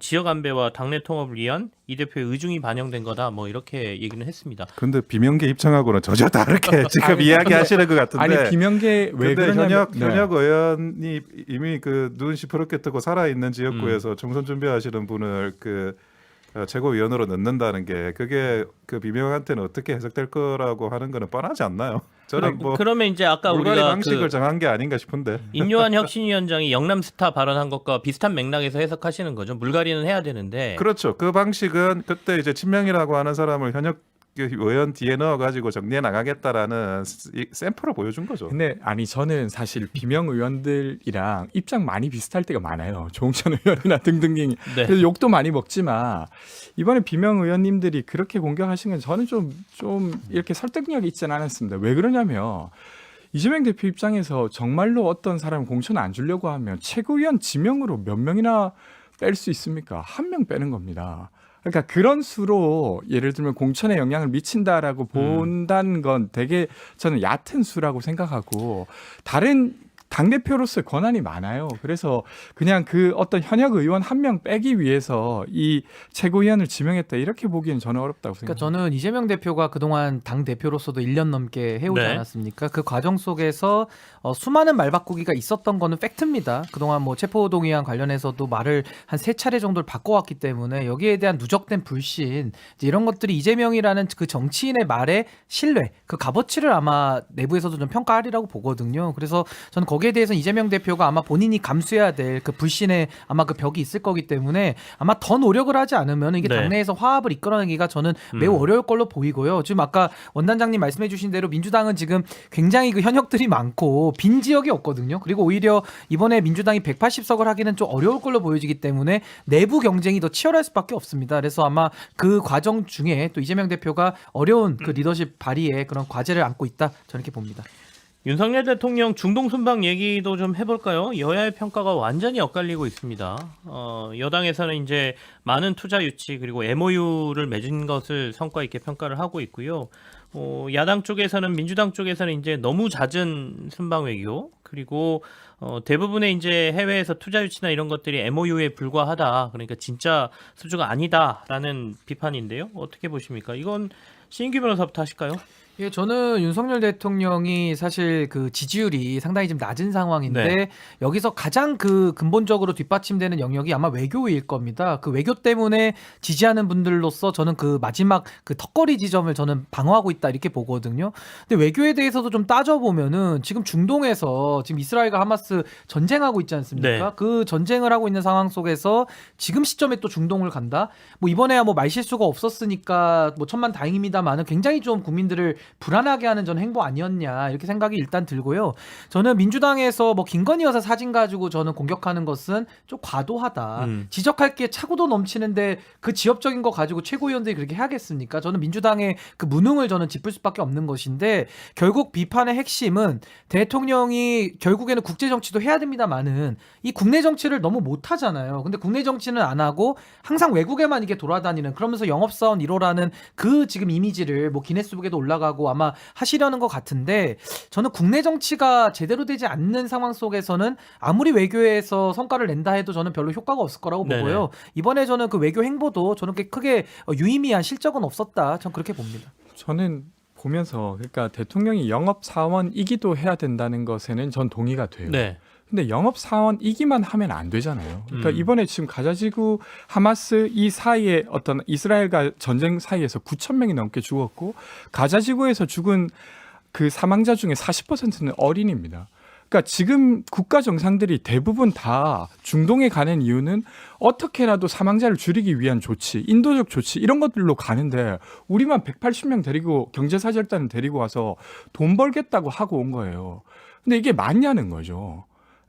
A: 지역 안배와 당내 통합을 위한 이 대표의 의중이 반영된 거다. 뭐 이렇게 얘기는 했습니다.
D: 근데 비명계 입장하고는 전혀 다르게 지금 이야기하시는 것 같은데.
B: 아니 비명계 왜
D: 근데
B: 그러냐면
D: 현역 의원이 이미 그 눈 시퍼렇게 뜨고 살아 있는 지역구에서 총선 준비하시는 분을 그 최고위원으로 넣는다는 게 그게 그 비명한테는 어떻게 해석될 거라고 하는 거는 뻔하지 않나요? 저는 뭐
A: 그러면 이제 아까
D: 물갈이
A: 우리가
D: 방식을 정한 게 아닌가 싶은데.
A: 인요한 혁신위원장이 영남 스타 발언한 것과 비슷한 맥락에서 해석하시는 거죠. 물갈이는 해야 되는데.
D: 그렇죠. 그 방식은 그때 이제 친명이라고 하는 사람을 현역 의원 뒤에 넣어가지고 정리해 나가겠다라는 샘플을 보여준 거죠.
B: 근데 아니 저는 사실 비명 의원들이랑 입장 많이 비슷할 때가 많아요. 조홍천 의원이나 등등등이.
A: 네.
B: 그래서 욕도 많이 먹지만 이번에 비명 의원님들이 그렇게 공격하신 건 저는 좀 이렇게 설득력이 있지는 않았습니다. 왜 그러냐면 이재명 대표 입장에서 정말로 어떤 사람 공천 안 주려고 하면 최고위원 지명으로 몇 명이나 뺄 수 있습니까? 한 명 빼는 겁니다. 그러니까 그런 수로 예를 들면 공천에 영향을 미친다라고 본다는 건 되게 저는 얕은 수라고 생각하고 다른 당대표로서의 권한이 많아요. 그래서 그냥 그 어떤 현역 의원 한 명 빼기 위해서 이 최고위원을 지명했다 이렇게 보기에는 저는 어렵다고
C: 그러니까
B: 생각합니다.
C: 저는 이재명 대표가 그동안 당 대표로서도 1년 넘게 해오지
A: 네.
C: 않았습니까? 그 과정 속에서 수많은 말바꾸기가 있었던 거는 팩트입니다. 그동안 뭐 체포동의안 관련해서도 말을 한 3차례 정도를 바꿔왔기 때문에 여기에 대한 누적된 불신 이제 이런 것들이 이재명이라는 그 정치인의 말에 신뢰, 그 값어치를 아마 내부에서도 좀 평가하리라고 보거든요. 그래서 저는 거기에 대해서 이재명 대표가 아마 본인이 감수해야 될 그 불신의 아마 그 벽이 있을 거기 때문에 아마 더 노력을 하지 않으면 이게
A: 네.
C: 당내에서 화합을 이끌어내기가 저는 매우 어려울 걸로 보이고요. 지금 아까 원단장님 말씀해주신 대로 민주당은 지금 굉장히 그 현역들이 많고 빈 지역이 없거든요. 그리고 오히려 이번에 민주당이 180석을 하기는 좀 어려울 걸로 보여지기 때문에 내부 경쟁이 더 치열할 수밖에 없습니다. 그래서 아마 그 과정 중에 또 이재명 대표가 어려운 그 리더십 발휘에 그런 과제를 안고 있다. 저는 이렇게 봅니다.
A: 윤석열 대통령 중동 순방 얘기도 좀 해볼까요? 여야의 평가가 완전히 엇갈리고 있습니다. 여당에서는 이제 많은 투자 유치 그리고 MOU를 맺은 것을 성과 있게 평가를 하고 있고요. 야당 쪽에서는 민주당 쪽에서는 이제 너무 잦은 순방 외교 그리고 대부분의 이제 해외에서 투자 유치나 이런 것들이 MOU에 불과하다. 그러니까 진짜 수주가 아니다라는 비판인데요. 어떻게 보십니까? 이건 신인규 변호사부터 하실까요?
C: 예, 저는 윤석열 대통령이 사실 그 지지율이 상당히 좀 낮은 상황인데
A: 네.
C: 여기서 가장 그 근본적으로 뒷받침되는 영역이 아마 외교일 겁니다. 그 외교 때문에 지지하는 분들로서 저는 그 마지막 그 턱걸이 지점을 저는 방어하고 있다 이렇게 보거든요. 근데 외교에 대해서도 좀 따져보면은 지금 중동에서 지금 이스라엘과 하마스 전쟁하고 있지 않습니까?
A: 네.
C: 그 전쟁을 하고 있는 상황 속에서 지금 시점에 또 중동을 간다? 뭐 이번에야 뭐 말실수가 없었으니까 뭐 천만 다행입니다만은 굉장히 좀 국민들을 불안하게 하는 전 행보 아니었냐 이렇게 생각이 일단 들고요. 저는 민주당에서 뭐 김건희 여사 사진 가지고 저는 공격하는 것은 좀 과도하다. 지적할 게 차고도 넘치는데 그 지엽적인 거 가지고 최고위원들이 그렇게 해야겠습니까? 저는 민주당의 그 무능을 저는 짚을 수밖에 없는 것인데 결국 비판의 핵심은 대통령이 결국에는 국제 정치도 해야 됩니다만은 이 국내 정치를 너무 못하잖아요. 근데 국내 정치는 안 하고 항상 외국에만 이게 돌아다니는 그러면서 영업사원 1호라는 그 지금 이미지를 뭐 기네스북에도 올라가고 아마 하시려는 것 같은데 저는 국내 정치가 제대로 되지 않는 상황 속에서는 아무리 외교에서 성과를 낸다 해도 저는 별로 효과가 없을 거라고
A: 네네.
C: 보고요. 이번에 저는 그 외교 행보도 저는 크게 유의미한 실적은 없었다. 전 그렇게 봅니다.
B: 저는 보면서 그러니까 대통령이 영업 사원이기도 해야 된다는 것에는 전 동의가 돼요.
A: 네.
B: 근데 영업 사원이기만 하면 안 되잖아요. 그러니까 이번에 지금 가자지구 하마스 이 사이에 어떤 이스라엘과 전쟁 사이에서 9천 명이 넘게 죽었고 가자지구에서 죽은 그 사망자 중에 40%는 어린이입니다. 그러니까 지금 국가 정상들이 대부분 다 중동에 가는 이유는 어떻게라도 사망자를 줄이기 위한 조치, 인도적 조치 이런 것들로 가는데 우리만 180명 데리고 경제사절단을 데리고 와서 돈 벌겠다고 하고 온 거예요. 근데 이게 맞냐는 거죠.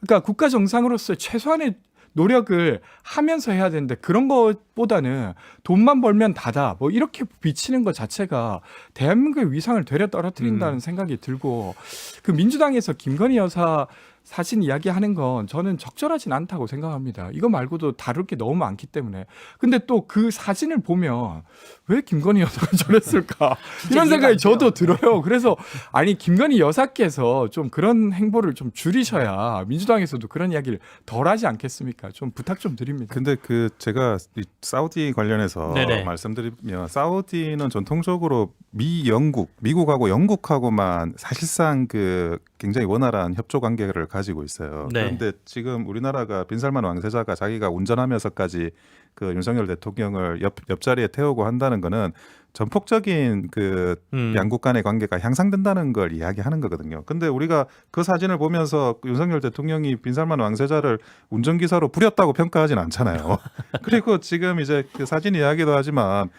B: 그러니까 국가 정상으로서 최소한의 노력을 하면서 해야 되는데 그런 것보다는 돈만 벌면 다다 뭐 이렇게 비치는 것 자체가 대한민국의 위상을 되려 떨어뜨린다는 생각이 들고 그 민주당에서 김건희 여사 사진 이야기하는 건 저는 적절하진 않다고 생각합니다. 이거 말고도 다룰 게 너무 많기 때문에. 근데 또 그 사진을 보면 왜 김건희 여사가 저랬을까 이런 생각이 저도 들어요. 그래서 아니 김건희 여사께서 좀 그런 행보를 좀 줄이셔야 민주당에서도 그런 이야기를 덜 하지 않겠습니까? 좀 부탁 좀 드립니다.
D: 근데 그 제가 이 사우디 관련해서
A: 네네.
D: 말씀드리면 사우디는 전통적으로 미국하고 영국하고만 사실상 그 굉장히 원활한 협조 관계를 가지고 있어요.
A: 네.
D: 그런데 지금 우리나라가 빈살만 왕세자가 자기가 운전하면서까지 그 윤석열 대통령을 옆자리에 태우고 한다는 거는 전폭적인 그 양국 간의 관계가 향상된다는 걸 이야기하는 거거든요. 근데 우리가 그 사진을 보면서 윤석열 대통령이 빈살만 왕세자를 운전기사로 부렸다고 평가하진 않잖아요. 그리고 지금 이제 그 사진 이야기도 하지만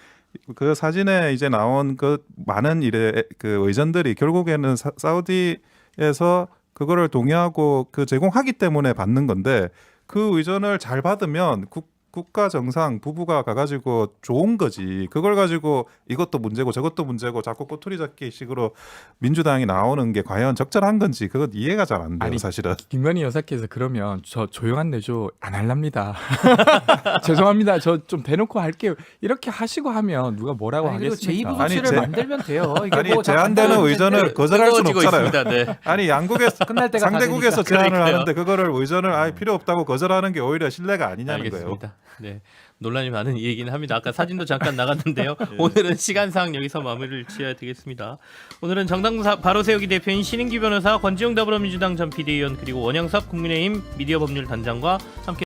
D: 그 사진에 이제 나온 그 많은 그 의전들이 결국에는 사우디에서 그거를 동의하고 그 제공하기 때문에 받는 건데 그 의전을 잘 받으면 국가 정상 부부가 가가지고 좋은 거지. 그걸 가지고 이것도 문제고 저것도 문제고 자꾸 꼬투리 잡기 식으로 민주당이 나오는 게 과연 적절한 건지 그건 이해가 잘 안 돼요.
B: 아니,
D: 사실은.
B: 김건희 여사께서 그러면 저 조용한 내조 안 할랍니다. 죄송합니다. 저 좀 대놓고 할게요. 이렇게 하시고 하면 누가 뭐라고
C: 아니, 그리고
B: 하겠습니까?
C: 제2부소치를
D: 아니, 제-
C: 만들면 돼요. 이게
D: 아니
C: 뭐
D: 제한되는 의전을 거절할 수는
A: 뜨거워지고
D: 없잖아요.
A: 있습니다. 네.
D: 아니 양국에서
C: 끝날 때가
D: 상대국에서
C: 다르니까.
D: 제안을
A: 그러니까요.
D: 하는데 그거를 의전을 필요 없다고 거절하는 게 오히려 신뢰가 아니냐는 거예요.
A: 알겠습니다. 네. 논란이 많은 이 얘기는 합니다. 아까 사진도 잠깐 나갔는데요. 오늘은 시간상 여기서 마무리를 지어야 되겠습니다. 오늘은 정당 바로 세우기 대표인 신인기 변호사, 권지용 더불어민주당 전 비대위원 그리고 원영섭 국민의힘 미디어 법률 단장과 함께